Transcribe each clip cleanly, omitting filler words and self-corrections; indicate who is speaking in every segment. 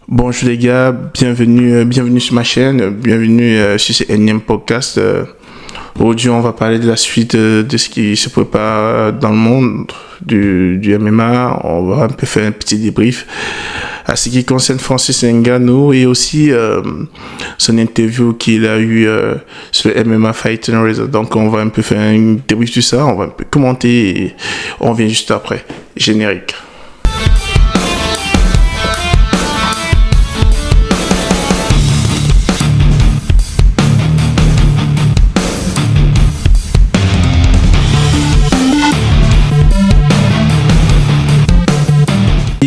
Speaker 1: Bonjour les gars, bienvenue sur ma chaîne, bienvenue sur ce énième podcast. Aujourd'hui, on va parler de la suite de ce qui se prépare dans le monde du MMA. On va un peu faire un petit débrief à ce qui concerne Francis Ngannou et aussi son interview qu'il a eu sur le MMA Fighting Result. Donc, on va un peu faire un débrief de ça, on va un peu commenter et on revient juste après. Générique.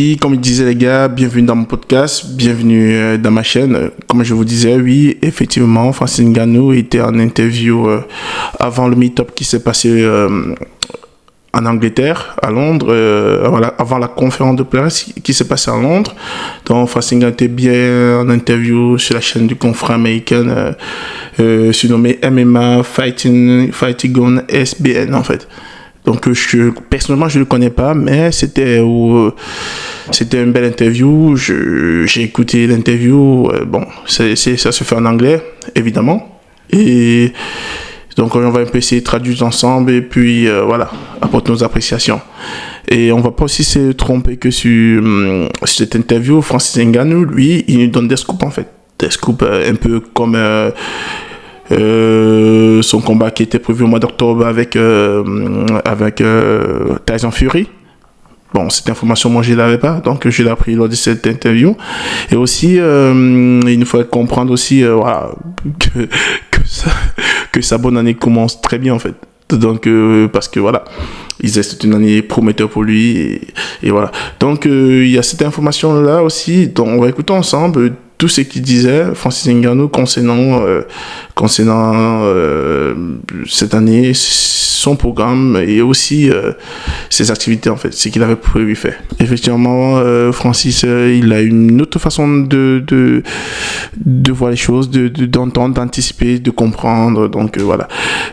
Speaker 1: Et comme je disais les gars, bienvenue dans mon podcast, bienvenue dans ma chaîne. Comme je vous disais, oui, effectivement, Francis Ngannou était en interview avant le meet-up qui s'est passé en Angleterre, à Londres, avant la conférence de presse qui s'est passée à Londres. Donc Francis Ngannou était bien en interview sur la chaîne du confrère américain surnommé MMA Fighting Gun SBN en fait. Donc personnellement je ne le connais pas, mais c'était une belle interview. J'ai écouté l'interview. Bon, ça se fait en anglais évidemment, et donc on va un peu essayer de traduire ensemble et puis voilà, apporter nos appréciations. Et on va pas aussi se tromper que sur cette interview, Francis Ngannou, lui, il nous donne des scoops en fait, des scoops un peu comme son combat qui était prévu au mois d'octobre avec Tyson Fury. Bon, cette information, moi, je ne l'avais pas, donc je l'ai appris lors de cette interview. Et aussi, il nous faut comprendre aussi voilà, que sa bonne année commence très bien, en fait. Donc, parce que voilà, c'est une année prometteuse pour lui. Et voilà. Donc, il y a cette information-là aussi. Donc, on va écouter ensemble tout ce qu'il disait, Francis Ngannou, concernant cette année, son programme et aussi ses activités en fait, ce qu'il avait prévu faire. Effectivement, Francis, il a une autre façon de voir les choses, d'entendre, d'anticiper, de comprendre. Donc voilà.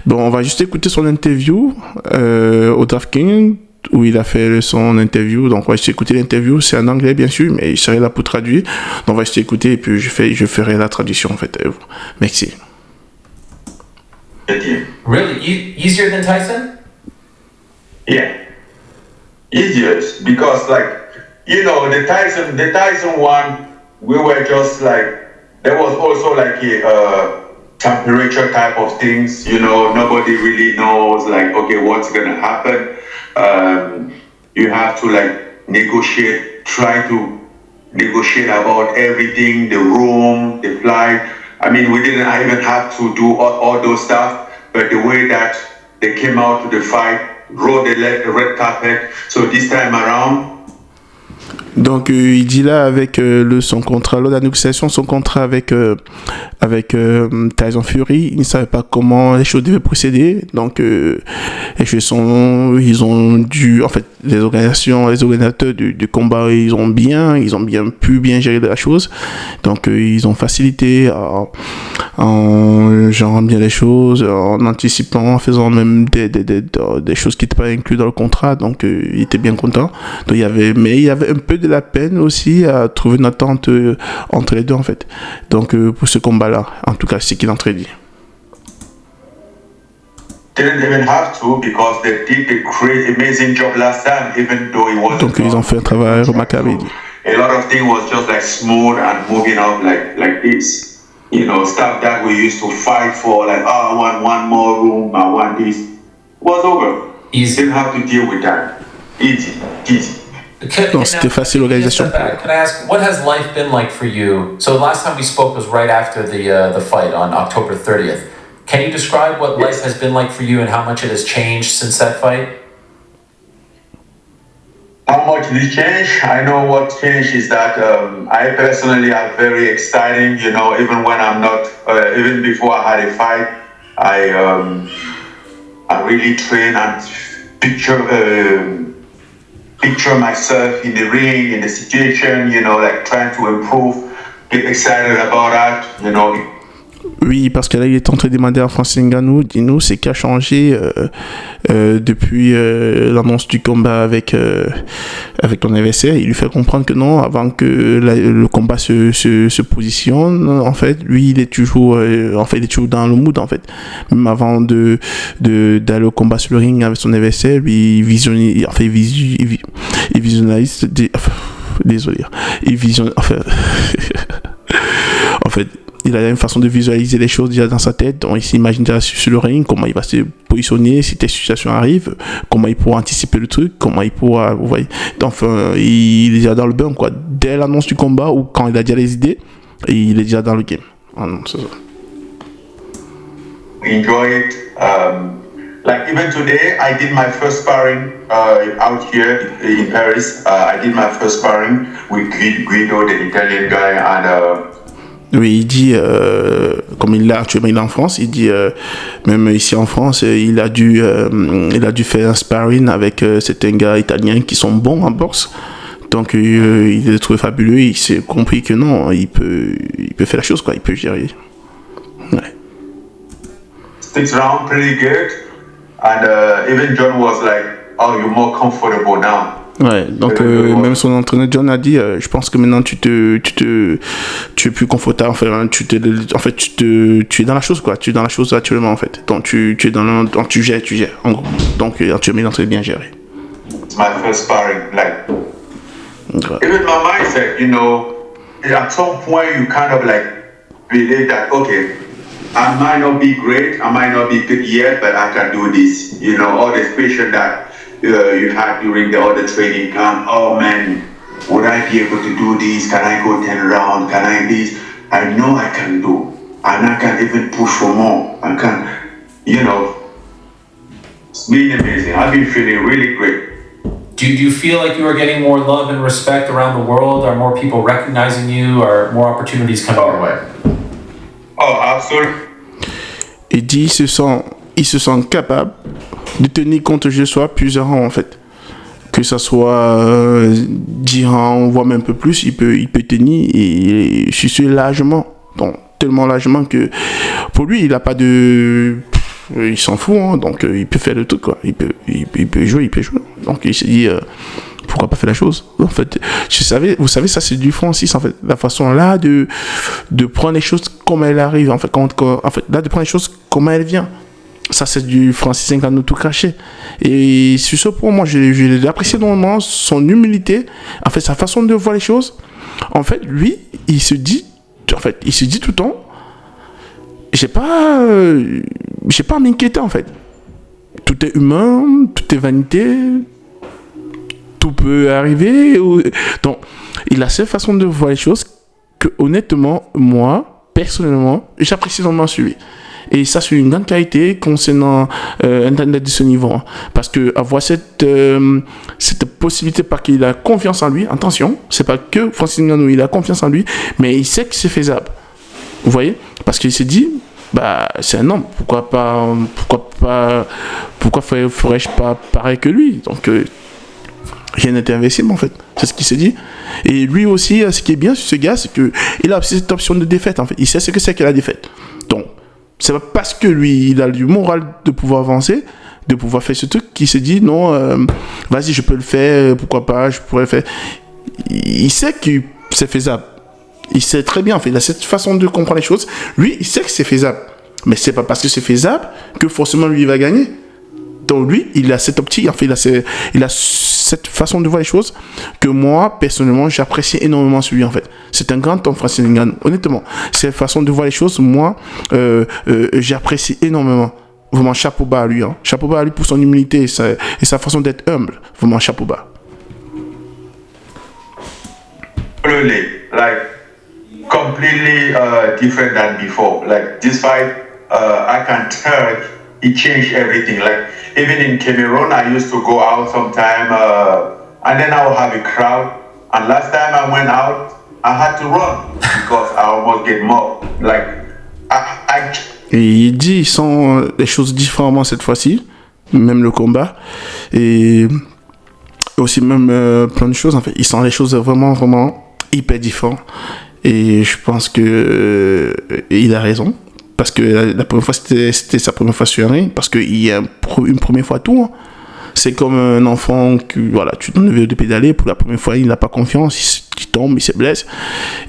Speaker 1: Bon, on va juste écouter son interview au DraftKings, où il a fait son interview. Donc on va juste écouter l'interview, c'est en anglais bien sûr, mais il serait là pour traduire. Donc on va juste écouter et puis je ferai la traduction en fait. Merci.
Speaker 2: Really? Easier than Tyson?
Speaker 3: Yeah. Easier because the Tyson one, we were just like, there was also like a temperature type of things, nobody really knows like, okay, what's going to happen. You have to try to negotiate about everything, the room, the flight. I mean, we didn't even have to do all those stuff, but the way that they came out to the fight, rode the red carpet. So this time around,
Speaker 1: donc il dit là avec son contrat, lors de la négociation, son contrat avec Tyson Fury, il ne savait pas comment les choses devaient procéder. Donc ils ont dû, en fait, les organisateurs du combat, ils ont bien pu gérer la chose. Donc ils ont facilité en gérant bien les choses, en anticipant, en faisant même des choses qui n'étaient pas incluses dans le contrat. Donc il était bien content. Donc il y avait un peu de la peine aussi à trouver une entente entre les deux en fait. Donc pour ce combat-là, en tout cas, c'est ce qu'il a dit.
Speaker 3: Didn't even have to because they did a great, amazing job last time, even though it wasn't.
Speaker 1: Donc ils ont fait un travail remarquable.
Speaker 3: A lot of things was just like smooth and moving up like this. Stuff that we used to fight for, like, I want one more room, I want this. Was over.
Speaker 2: Easy.
Speaker 3: Didn't have to deal with that. Easy.
Speaker 1: Donc c'était facile l'organisation.
Speaker 2: Can I ask, what has life been like for you? So last time we spoke was right after the fight on October 30th. Can you describe what life has been like for you and how much it has changed since that fight?
Speaker 3: How much it changed? I know what changed is that I personally am very exciting. Even when I'm not, even before I had a fight, I really train and picture myself in the ring, in the situation, like trying to improve, get excited about that,
Speaker 1: Oui, parce que là, il est en train de demander à Francis Ngannou, dis-nous, c'est qu'a changé depuis l'annonce du combat avec ton adversaire. Il lui fait comprendre que non, avant que le combat se positionne, en fait, lui, il est toujours, il est toujours dans le mood, en fait. Même avant d'aller au combat sur le ring avec son adversaire, lui, il visualise, désolé, il visionne, en fait, il a une façon de visualiser les choses déjà dans sa tête. Donc, il s'imagine déjà sur le ring, comment il va se positionner si telle situation arrive, comment il pourra anticiper le truc, comment il pourra, vous voyez. Donc, il est déjà dans le bain, quoi. Dès l'annonce du combat ou quand il a déjà les idées, il est déjà dans le game. Ah non, c'est ça.
Speaker 3: Enjoy it. Like even today, I did my first sparring out here in Paris. I did my first sparring with Guido, the Italian guy, and
Speaker 1: oui, il dit, comme il est actuellement il est en France, il dit, même ici en France, il a dû faire un sparring avec certains gars italiens qui sont bons en boxe. Donc, il est trouvé fabuleux, il s'est compris que non, il peut faire la chose, quoi, il peut gérer. Ouais.
Speaker 3: Sticks around pretty good, and even John was like, "Oh, you're more comfortable now."
Speaker 1: Ouais, donc même son entraîneur John a dit, je pense que maintenant tu es plus confortable, tu es dans la chose, quoi, tu es dans la chose actuellement, en fait, donc tu es donc tu gères, en gros, donc actuellement il est en train de bien gérer.
Speaker 3: It's my first sparring, like, even my mindset, you know, at some point you kind of like believe that, okay, I might not be great, I might not be good yet, but I can do this, you know, all this patient that you had during the other training camp. Oh man, would I be able to do this? Can I go 10 rounds? Can I this? I know I can do. And I can even push for more. I can, you know, it's been amazing. I've been feeling really great.
Speaker 2: Do you feel like you are getting more love and respect around the world? Are more people recognizing you? Are more opportunities coming your way?
Speaker 3: Oh, absolutely.
Speaker 1: Il dit il se sent capable de tenir contre je sois plusieurs rangs, en fait. Que ça soit 10 rangs, voire même un peu plus, il peut tenir et je suis largement, donc tellement largement que pour lui, il n'a pas de... Il s'en fout, hein, donc il peut faire le truc, quoi. Il peut jouer. Donc il s'est dit, pourquoi pas faire la chose? En fait, vous savez, ça c'est du Francis, en fait. La façon là de prendre les choses comme elles arrivent, en fait, là de prendre les choses comme elles viennent. Ça, c'est du Francis Ngannou tout craché. Et sur ce point, moi, j'ai apprécié énormément son humilité, en fait, sa façon de voir les choses. En fait, lui, il se dit tout le temps, j'ai pas à m'inquiéter, en fait. Tout est humain, tout est vanité, tout peut arriver. Donc, il a cette façon de voir les choses que, honnêtement, moi, personnellement, j'apprécie énormément sur lui. Et ça, c'est une grande qualité concernant Internet de ce niveau. Hein. Parce qu'avoir cette possibilité, parce qu'il a confiance en lui, attention, c'est pas que Francis Ngannou, il a confiance en lui, mais il sait que c'est faisable. Vous voyez? Parce qu'il s'est dit, bah, c'est un homme, pourquoi ferais-je pas pareil que lui? Donc, rien n'était invincible, en fait. C'est ce qu'il s'est dit. Et lui aussi, ce qui est bien sur ce gars, c'est qu'il a cette option de défaite, en fait. Il sait ce que c'est que la défaite. Donc, c'est pas parce que lui, il a du moral de pouvoir avancer, de pouvoir faire ce truc, qu'il s'est dit, non, vas-y, je peux le faire, pourquoi pas, je pourrais le faire. Il sait que c'est faisable. Il sait très bien, en fait, il a cette façon de comprendre les choses. Lui, il sait que c'est faisable. Mais c'est pas parce que c'est faisable que forcément lui, il va gagner. Donc lui, il a cette optique, en fait, il a cette façon de voir les choses que moi, personnellement, j'apprécie énormément sur lui, en fait. C'est un grand homme, Francis Ngannou, honnêtement. Cette façon de voir les choses, moi, j'apprécie énormément. Vraiment, chapeau bas à lui. Hein. Chapeau bas à lui pour son humilité et sa façon d'être humble. Vraiment, chapeau bas.
Speaker 3: Really, like, completely different than before. Like, this fight, I can tell it changed everything. Like, even in Cameroon, I used to go out sometime, and then I would have a crowd. And last time I went out, I had to run because I almost get mobbed. Like,
Speaker 1: Et il dit, il sent les choses différemment cette fois-ci, même le combat, et aussi même plein de choses. En fait, il sent les choses vraiment, vraiment hyper différentes. Et je pense que il a raison. parce que la première fois, c'était sa première fois sur un ring, parce qu'il y a une première fois tout. Hein. C'est comme un enfant que, voilà, tu donnes le vélo de pédaler, pour la première fois, il n'a pas confiance, il tombe, il se blesse,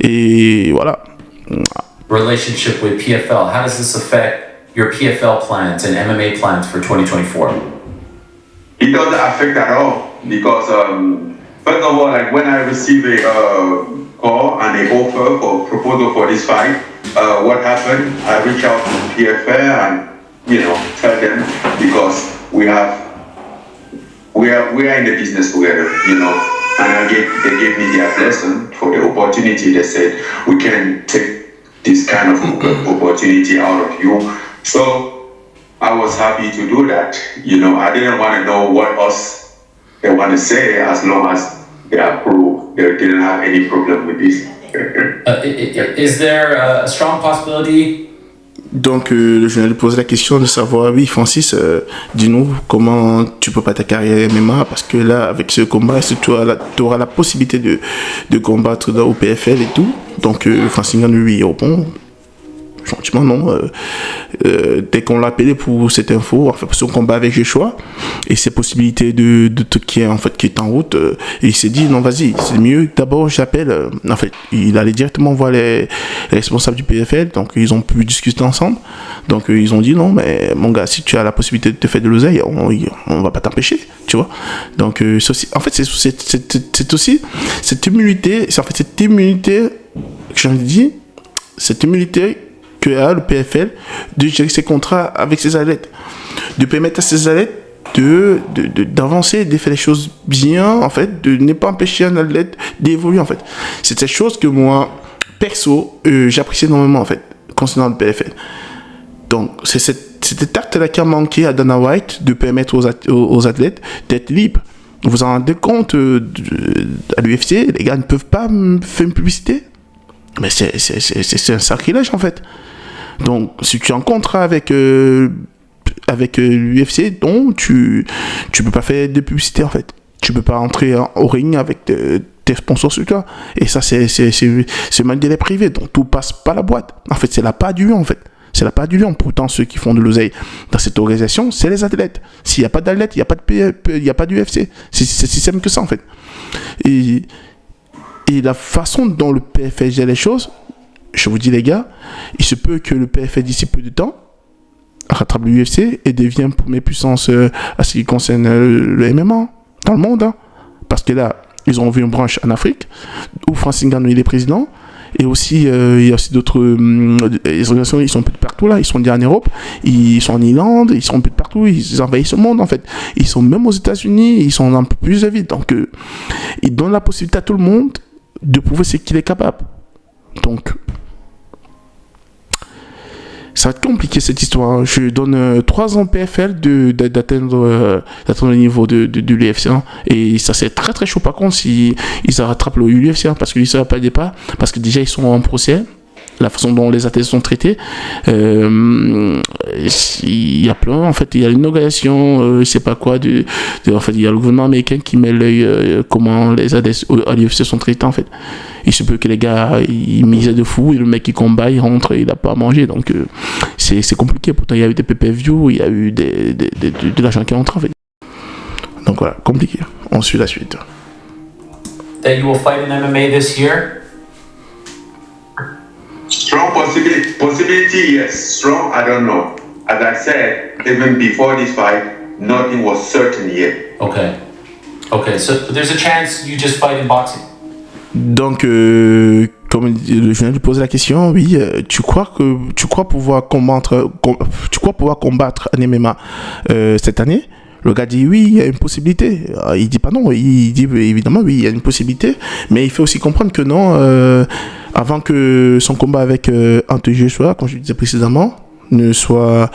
Speaker 1: et voilà.
Speaker 2: Relationship with PFL, how does this affect your PFL plans and MMA plans for 2024?
Speaker 3: It doesn't affect at all because first of all, like when I receive a call and an offer for proposal for this fight, what happened? I reach out to PFL and tell them because we are in the business together, and they gave me their blessing for the opportunity. They said we can take this kind of opportunity out of you. So I was happy to do that. I didn't want to know what else they want to say as long as they approve. They didn't have any problem with this.
Speaker 2: Is there a strong possibility?
Speaker 1: Donc, le journaliste pose la question de savoir, oui, Francis, dis-nous comment tu peux pas ta carrière MMA, parce que là, avec ce combat, tu auras la possibilité de combattre au PFL et tout. Donc, Francis Ngannou lui répond, franchement, non. Dès qu'on l'a appelé pour cette info, enfin, pour son combat avec Joshua, et ses possibilités de qui est en route, il s'est dit, non, vas-y, c'est mieux. D'abord, j'appelle. En fait, il allait directement voir les responsables du PFL, donc ils ont pu discuter ensemble. Donc, ils ont dit, non, mais mon gars, si tu as la possibilité de te faire de l'oseille, on va pas t'empêcher, tu vois. Donc, en fait, c'est aussi cette humilité, cette immunité, que j'en ai dit, cette humilité que a le PFL de gérer ses contrats avec ses athlètes, de permettre à ses athlètes d'avancer, de faire les choses bien, en fait, de ne pas empêcher un athlète d'évoluer, en fait. C'est cette chose que moi, perso, j'apprécie énormément, en fait, concernant le PFL. Donc, c'est cet acte-là qui a manqué à Dana White de permettre aux athlètes d'être libres. Vous vous en rendez compte, à l'UFC, les gars ne peuvent pas faire une publicité. Mais c'est un sacrilège, en fait. Donc, si tu es en contrat avec l'UFC, donc tu peux pas faire de publicité, en fait. Tu peux pas entrer au ring avec tes sponsors sur toi. Et ça, c'est mal délai privé. Donc, tout passe par la boîte. En fait, c'est la part du lion, en fait. C'est la part du lion. Pourtant, ceux qui font de l'oseille dans cette organisation, c'est les athlètes. S'il n'y a pas d'athlètes, il n'y a pas d'UFC. C'est si simple que ça, en fait. Et la façon dont le PFL gère les choses, je vous dis les gars, il se peut que le PFL d'ici peu de temps rattrape l'UFC et devienne première puissance à ce qui concerne le MMA dans le monde. Hein. Parce que là, ils ont vu une branche en Afrique où Francis Ngannou est président. Et aussi, il y a aussi d'autres organisations, ils sont un peu de partout là, ils sont déjà en Europe, ils sont en Irlande, ils sont un peu de partout, ils envahissent le monde en fait. Ils sont même aux États-Unis, ils sont un peu plus de vite. Donc, ils donnent la possibilité à tout le monde de prouver ce qu'il est capable. Donc, ça va être compliqué cette histoire. Je donne 3 ans PFL d'atteindre le niveau de l'UFC. Hein. Et ça c'est très très chaud par contre si ils rattrapent l'UFC hein, parce que ça va pas départ. Parce que déjà ils sont en procès. La façon dont les athlètes sont traités, il y a plein, en fait, il y a une organisation, je sais pas quoi, en fait, il y a le gouvernement américain qui met l'œil comment les athlètes à l'UFC sont traités, en fait. Il se peut que les gars, ils misent de fou, et le mec qui combat, il rentre, il a pas à manger, donc c'est compliqué. Pourtant, il y a eu des pay-per-view, il y a eu de l'argent qui rentre, en fait. Donc voilà, compliqué. On suit la suite.
Speaker 2: That you will fight in MMA this year?
Speaker 3: Strong possibility, yes. Strong, I don't know. As I said, even before this fight, nothing was certain yet.
Speaker 2: Okay, so there's a chance you just fight in boxing.
Speaker 1: Donc, comme le journaliste pose la question, oui, tu crois pouvoir combattre en MMA cette année? Le gars dit oui, il y a une possibilité. Il dit pas non, il dit évidemment oui, il y a une possibilité, mais il fait aussi comprendre que non, avant que son combat avec Anthony Joshua, comme je le disais précédemment, ne soit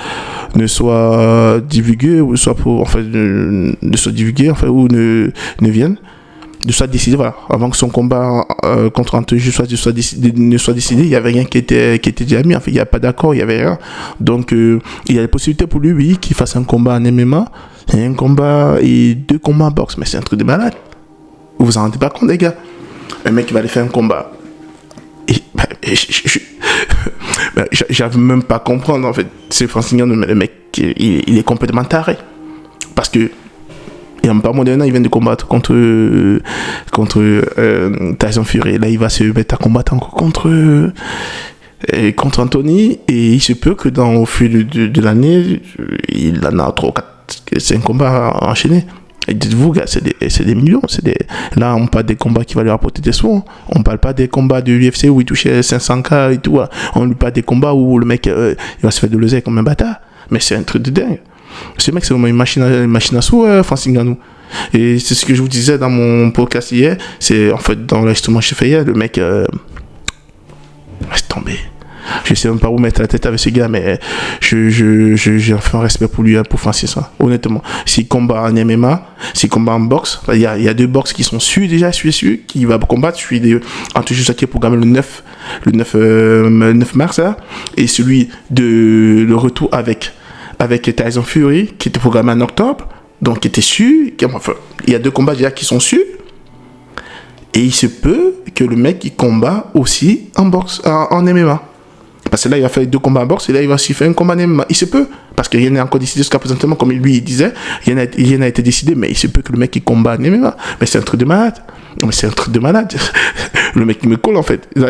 Speaker 1: divulgué ou soit vienne, de soit décidé, voilà, avant que son combat contre Anthony Joshua ne soit décidé, il y avait rien qui était déjà mis, en fait, il n'y a pas d'accord, il y avait rien. Donc il y a la possibilité pour lui, oui, qu'il fasse un combat en MMA, et un combat et 2 combats en boxe, mais c'est un truc de malade. Vous vous en rendez pas compte, les gars? Un mec qui va aller faire un combat. Ben, j'arrive même pas à comprendre, en fait. C'est Francis Ngannou, mais le mec, il est complètement taré. Parce que, il n'y a même pas moins d'un an, il vient de combattre contre Tyson Fury. Là, il va se mettre à combattre encore contre Anthony. Et il se peut que au fil de l'année, il en a 3, 4, 5 combats enchaînés. Et dites-vous, gars, c'est des millions. Là, on parle des combats qui vont lui rapporter des sous. Hein. On ne parle pas des combats de UFC où il touchait 500K et tout. Hein. On lui parle des combats où le mec il va se faire de l'oseille comme un bâtard. Mais c'est un truc de dingue. Ce mec, c'est vraiment une machine à sous, Francis Ngannou. Et c'est ce que je vous disais dans mon podcast hier. C'est en fait dans l'enregistrement que j'ai fait hier, le mec. Laisse tomber. Je sais même pas où mettre la tête avec ce gars, mais j'ai un respect pour lui, pour Francis. Hein. Honnêtement, s'il combat en MMA, s'il combat en boxe, il y a 2 boxes qui sont sûrs déjà, celui qui va combattre, celui Anthony Joshua qui est programmé le 9 mars, hein, et celui de le retour avec Tyson Fury qui était programmé en octobre, donc qui était sûr. Enfin, il y a 2 combats déjà qui sont sûrs. Et il se peut que le mec il combat aussi en boxe, en MMA. Parce que là, il va faire 2 combats en boxe et là, il va aussi faire un combat en MMA. Il se peut. Parce que rien n'est encore décidé jusqu'à présentement, comme lui, il disait. Rien n'a été décidé, mais il se peut que le mec, il combat en MMA. Mais c'est un truc de malade. Le mec, il me colle, en fait. Là,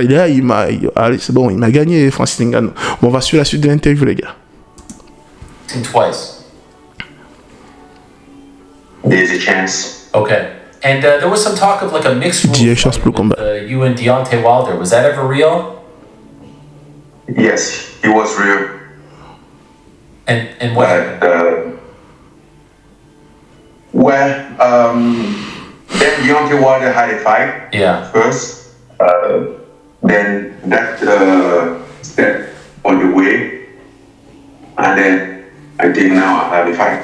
Speaker 1: allez, c'est bon, il m'a gagné, Francis Ngannou. Bon, on va suivre la suite de l'interview, les gars.
Speaker 2: Twice.
Speaker 3: There's a chance.
Speaker 2: Okay. And there was some talk of like a mixed rules
Speaker 1: chance
Speaker 2: fight
Speaker 1: pour le combat.
Speaker 2: with you and Deontay Wilder. Was that ever real?
Speaker 3: Yes, it was real.
Speaker 2: And what happened?
Speaker 3: Then Deontay Wilder had a fight.
Speaker 2: Yeah.
Speaker 3: First, then that step on the way, and then I think now I have a fight.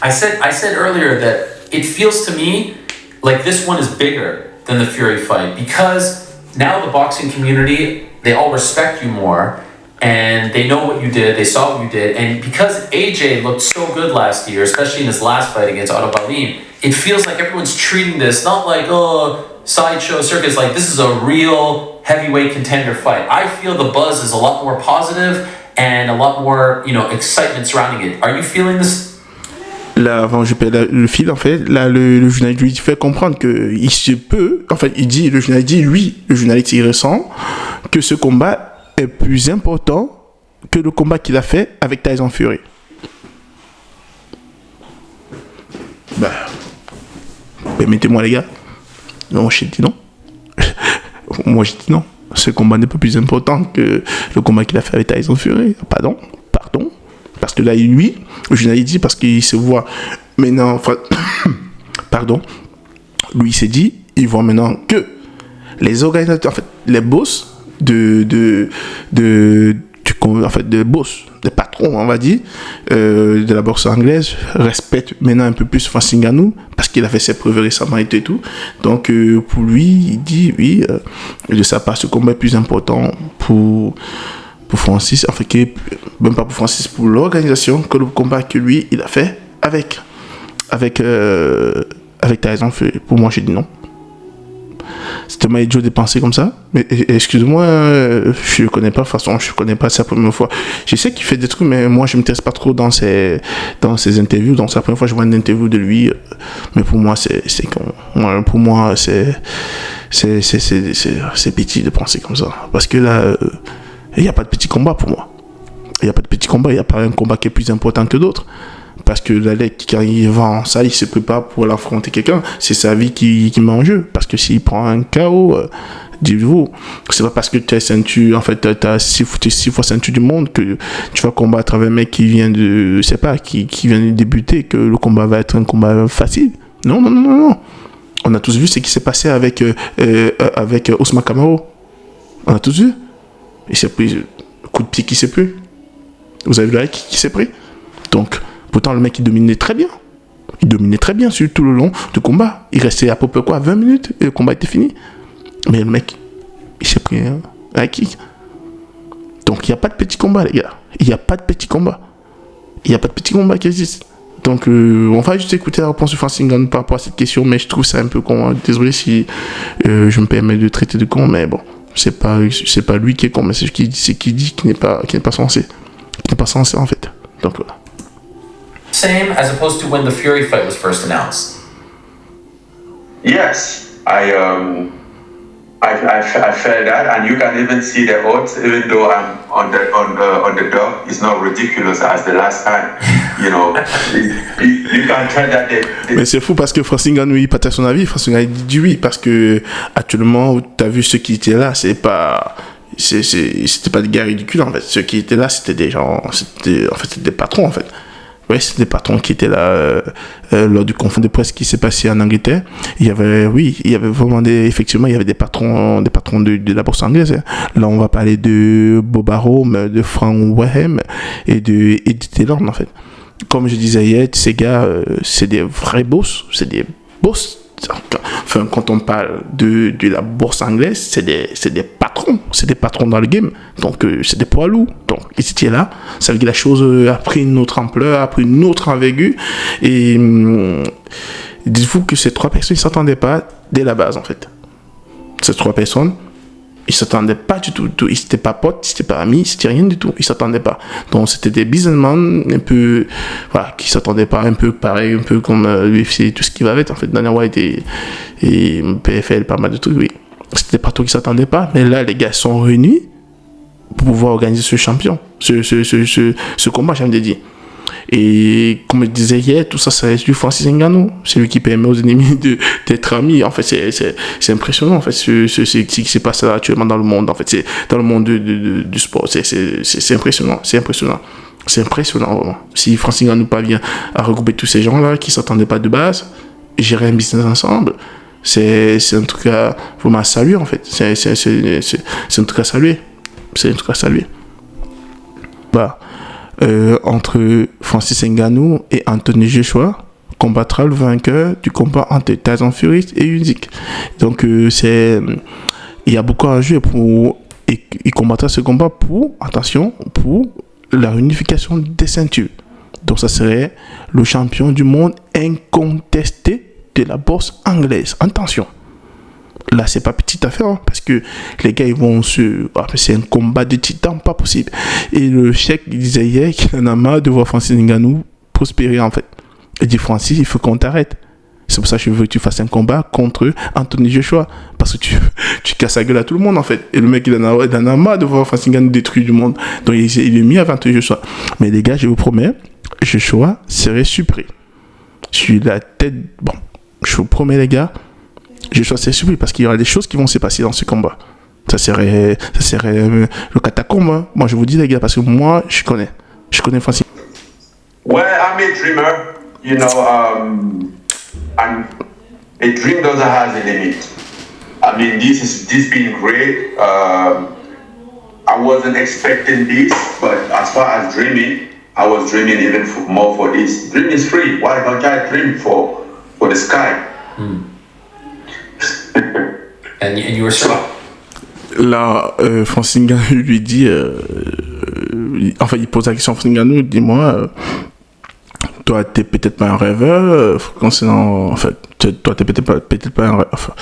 Speaker 2: I said earlier that it feels to me like this one is bigger than the Fury fight because now the boxing community, they all respect you more and they know what you did, they saw what you did, and because AJ looked so good last year, especially in his last fight against Otto Wallin, it feels like everyone's treating this not like, oh, sideshow circus, like this is a real heavyweight contender fight. I feel the buzz is a lot more positive and a lot more, excitement surrounding it. Are you feeling this?
Speaker 1: Là, avant je perds le fil, en fait, là, le journaliste lui fait comprendre qu'il se peut, en fait, le journaliste dit, le journaliste, il ressent que ce combat est plus important que le combat qu'il a fait avec Tyson Fury. Permettez-moi, les gars. Non, j'ai dit non. Moi, j'ai dit non. Ce combat n'est pas plus important que le combat qu'il a fait avec Tyson Fury. Pardon. Parce que là, lui, le journaliste dit, parce qu'il se voit maintenant, pardon, lui il s'est dit, il voit maintenant que les organisateurs, en fait, les boss des patrons, on va dire, de la boxe anglaise, respectent maintenant un peu plus Francis Ngannou, parce qu'il a fait ses preuves récemment et tout. Donc, pour lui, il dit, oui, de sa part, ce combat est plus important pour Francis, enfin, même pas pour Francis, pour l'organisation, que le combat que lui, il a fait avec Tyson Fury. Pour moi, j'ai dit non. C'est tellement idiot de penser comme ça. Mais excuse-moi, je connais pas, de toute façon, je connais pas sa première fois. Je sais qu'il fait des trucs, mais moi, je me teste pas trop dans ses interviews. Donc, c'est la première fois que je vois une interview de lui. Mais pour moi, c'est pour moi, c'est petit de penser comme ça. Parce que là, il n'y a pas de petit combat pour moi. Il n'y a pas de petit combat, il n'y a pas un combat qui est plus important que d'autres. Parce que l'Alec, quand il va en salle, il se prépare pour l'affronter quelqu'un. C'est sa vie qui met en jeu. Parce que s'il prend un KO, dites-vous, c'est pas parce que tu es ceinture, en fait, tu as 6 fois ceinture du monde que tu vas combattre avec un mec qui vient de, je sais pas, qui vient de débuter, que le combat va être un combat facile. Non. On a tous vu ce qui s'est passé avec Ousmane Camaro. On a tous vu. Il s'est pris un coup de pied qui s'est pris. Vous avez vu là qui s'est pris. Donc, pourtant, le mec, il dominait très bien. Il dominait très bien sur tout le long du combat. Il restait à peu près 20 minutes et le combat était fini. Mais le mec, il s'est pris un kick. Donc, il n'y a pas de petit combat, les gars. Il n'y a pas de petit combat. Il n'y a pas de petit combat qui existe. Donc, on va juste écouter la réponse de Francis Ngannou par rapport à cette question, mais je trouve ça un peu con. Désolé si je me permets de traiter de con, mais bon. C'est pas lui qui est con, mais c'est qui dit qu'il n'est pas censé. Qui n'est pas censé, en fait. Donc, voilà.
Speaker 2: Same as opposed to when the Fury fight was first announced.
Speaker 3: Yes, I felt that, and you can even see the odds. Even though I'm on the dog, it's not ridiculous as the last time. You know, you can tell that.
Speaker 1: Mais c'est fou parce que Francis Ngannou il partage son avis. Francis Ngannou dit oui parce que actuellement, t'as vu ceux qui étaient là, c'était pas des gars ridicules en fait. Ceux qui étaient là, c'était des gens, c'était des patrons en fait. Oui, c'était des patrons qui étaient là lors du conflit de presse qui s'est passé en Angleterre. Il y avait vraiment effectivement, il y avait des patrons de la bourse anglaise. Là, on va parler de Bob Arum, de Frank Wareham et de Eddie Taylor en fait. Comme je disais hier, ces gars, c'est des vrais boss, Enfin, quand on parle de la bourse anglaise, c'est des patrons dans le game. Donc, c'est des poids lourds. Donc, ils étaient là. Ça veut dire que la chose a pris une autre ampleur, a pris une autre envergure. Et dites-vous que ces trois personnes ne s'entendaient pas dès la base, en fait. Ces trois personnes, ils ne s'attendaient pas du tout. Ils n'étaient pas potes, ils n'étaient pas amis, c'était rien du tout. Ils ne s'attendaient pas. Donc, c'était des businessmen un peu, voilà, qui ne s'attendaient pas, un peu pareil, un peu comme l'UFC, tout ce qui va avec, en fait. Dana White et PFL, pas mal de trucs, oui. C'était pas tout qui ne s'attendaient pas. Mais là, les gars sont réunis pour pouvoir organiser ce combat, j'aime dire. Et comme je disais hier, tout ça, ça reste du Francis Ngannou. C'est lui qui permet aux ennemis d'être amis. En fait, c'est impressionnant. En fait, ce qui se passe actuellement dans le monde. En fait, c'est dans le monde du sport. C'est impressionnant. C'est impressionnant, vraiment. Si Francis Ngannou parvient à regrouper tous ces gens-là qui ne s'attendaient pas de base, gérer un business ensemble, c'est un truc à vraiment saluer, en fait. C'est un truc à saluer. Bah. Entre Francis Ngannou et Anthony Joshua combattra le vainqueur du combat entre Tyson Fury et Usyk. Donc il y a beaucoup à jouer il combattra ce combat pour la réunification des ceintures. Donc ça serait le champion du monde incontesté de la bourse anglaise. Attention. Là, c'est pas petite affaire, hein, parce que les gars, ils vont c'est un combat de titans, pas possible. Et le chef, il disait hier qu'il en a marre de voir Francis Ngannou prospérer, en fait. Il dit, Francis, il faut qu'on t'arrête. C'est pour ça que je veux que tu fasses un combat contre Anthony Joshua. Parce que tu casses la gueule à tout le monde, en fait. Et le mec, il en a marre de voir Francis Ngannou détruire du monde. Donc, il est mis à Anthony Joshua. Mais les gars, je vous promets, Joshua serait surpris. Sur la tête, bon, je vous promets, les gars, je suis assez surpris parce qu'il y aura des choses qui vont se passer dans ce combat. Ça serait le catacombe. Hein. Moi, je vous dis, les gars, parce que moi, je connais Francis.
Speaker 3: Well, I'm a dreamer, you know, and a dream doesn't have a limit. I mean, this been great. I wasn't expecting this, but as far as dreaming, I was dreaming even more for this. Dream is free. Why don't I dream for the sky?
Speaker 2: And you were so.
Speaker 1: Là, Francis Ngannou lui dit, enfin, il pose la question à Francis Ngannou, dis-moi, toi, t'es peut-être pas un rêveur, concernant, en fait, toi, t'es peut-être pas un rêveur. Enfin,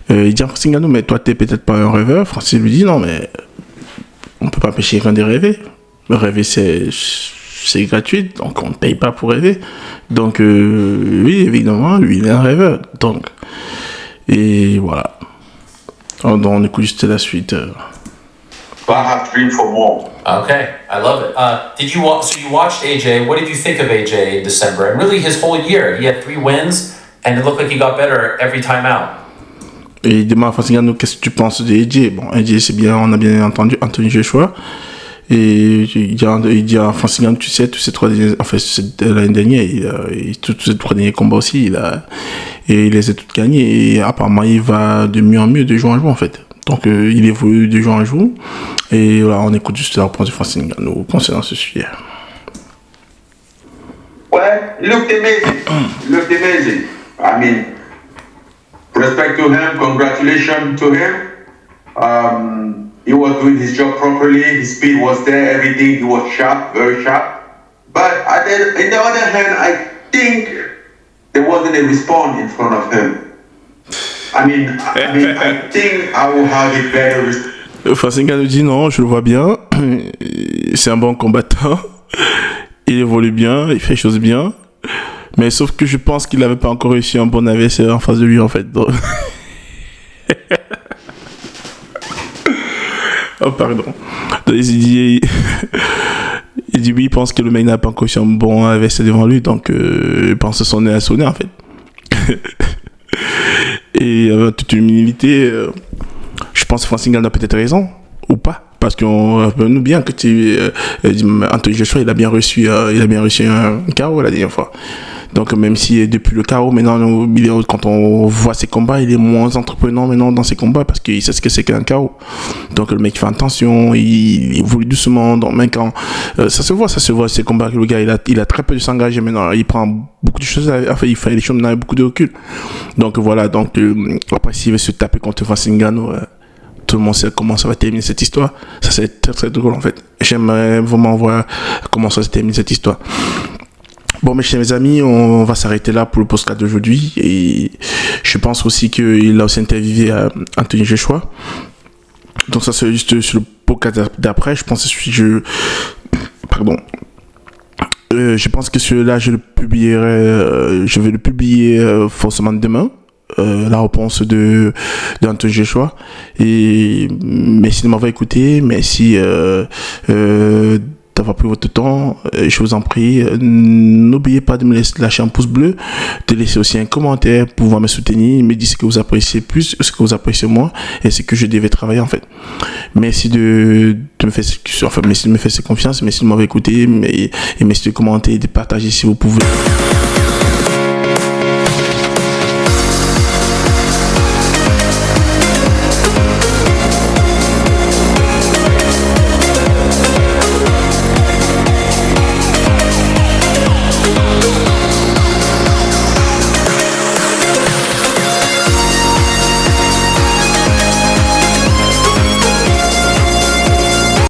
Speaker 1: il dit à Francis Ngannou, mais toi, t'es peut-être pas un rêveur. Francis lui dit, non, mais on peut pas empêcher quelqu'un de rêver. Rêver, c'est gratuit, donc on ne paye pas pour rêver. Donc, oui, évidemment, lui, il est un rêveur. Donc, et voilà. Donc, on écoute juste la suite.
Speaker 3: But I have dreamed for more.
Speaker 2: Okay, I love it. So you watched AJ. What did you think of AJ in December? And really his whole year. He had 3 wins, and it looked like he got better every time out.
Speaker 1: Et il demande à Francis Ngannou, qu'est-ce que tu penses de AJ? Bon, AJ, c'est bien, on a bien entendu Anthony Joshua. Et il dit à Francis Ngannou, tu sais, tous ces 3 derniers, enfin, l'année dernière, tous ces 3 derniers combats aussi, il les a toutes gagnés. Et apparemment, il va de mieux en mieux, de jour en jour, en fait. Donc, il évolue de jour en jour. Et voilà, on écoute juste la réponse de Francis Ngannou concernant ce sujet.
Speaker 3: Well, he looked amazing. I mean, respect to him, congratulations to him. He was doing his job properly, his speed was there, everything, he was sharp, very sharp. But on the other hand, I think there wasn't a response in front of him. I think I will have a better.
Speaker 1: Francine Ngannou dit non, je le vois bien. C'est un bon combattant. Il évolue bien, il fait les choses bien. Mais sauf que je pense qu'il n'avait pas encore réussi un bon adversaire en face de lui, en fait. Donc... oh, pardon. Donc, il dit oui, il pense que le mec n'a pas encore réussi un bon adversaire devant lui. Donc, il pense que son nez a sonné, en fait. Et avec toute humilité, je pense que Francine Ngannou a peut-être raison, ou pas. Parce qu'on rappelle-nous bien que Anthony Joshua, il a bien reçu un KO la dernière fois. Donc même si depuis le KO, maintenant, quand on voit ses combats, il est moins entreprenant maintenant dans ses combats parce qu'il sait ce que c'est qu'un KO. Donc le mec fait attention, il évolue doucement. Donc même quand ça se voit ses combats, que le gars il a très peu de s'engager maintenant. Il prend beaucoup de choses, il fait les choses maintenant avec beaucoup de recul. Donc voilà, donc après s'il veut se taper contre Francine Ngannou, tout le monde sait comment ça va terminer cette histoire. Ça c'est très très drôle en fait. J'aimerais vraiment voir comment ça se termine cette histoire. Bon, mes chers amis, on va s'arrêter là pour le podcast d'aujourd'hui. Et je pense aussi qu'il a aussi interviewé Anthony Joshua. Donc ça, c'est juste sur le podcast d'après. Je pense que je pense que celui-là, je vais le publier forcément demain. La réponse d'Anthony Joshua. Et merci de m'avoir écouté. Merci d'avoir pris votre temps. Je vous en prie, n'oubliez pas de me lâcher un pouce bleu, de laisser aussi un commentaire pour pouvoir me soutenir, me dire ce que vous appréciez plus, ce que vous appréciez moins et ce que je devais travailler en fait. Merci de me faire confiance, merci de m'avoir écouté et merci de commenter et de partager si vous pouvez.